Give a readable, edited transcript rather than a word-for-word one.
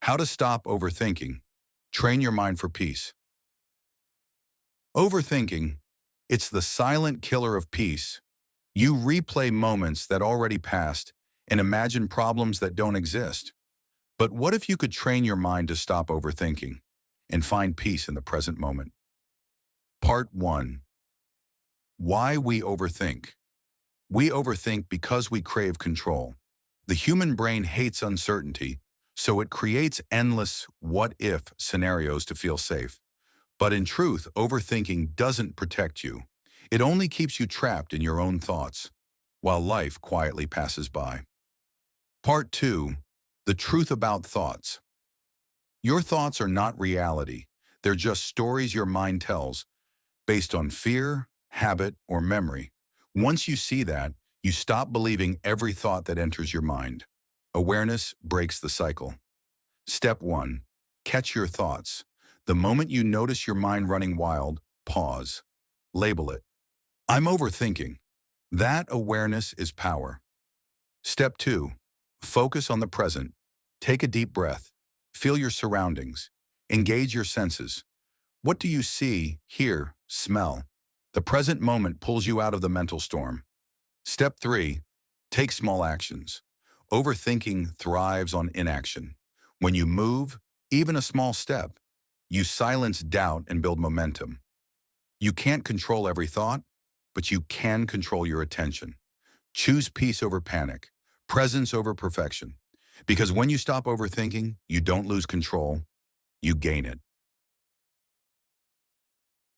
How to stop overthinking. Train your mind for peace. Overthinking, it's the silent killer of peace. You replay moments that already passed and imagine problems that don't exist. But what if you could train your mind to stop overthinking and find peace in the present moment? Part 1. Why we overthink. We overthink because we crave control. The human brain hates uncertainty, so it creates endless what-if scenarios to feel safe. But in truth, overthinking doesn't protect you. It only keeps you trapped in your own thoughts, while life quietly passes by. Part 2. The truth about thoughts. Your thoughts are not reality. They're just stories your mind tells, based on fear, habit, or memory. Once you see that, you stop believing every thought that enters your mind. Awareness breaks the cycle. Step 1. Catch your thoughts. The moment you notice your mind running wild, pause. Label it. I'm overthinking. That awareness is power. Step 2. Focus on the present. Take a deep breath. Feel your surroundings. Engage your senses. What do you see, hear, smell? The present moment pulls you out of the mental storm. Step 3. Take small actions. Overthinking thrives on inaction. When you move, even a small step, you silence doubt and build momentum. You can't control every thought, but you can control your attention. Choose peace over panic, presence over perfection. Because when you stop overthinking, you don't lose control, you gain it.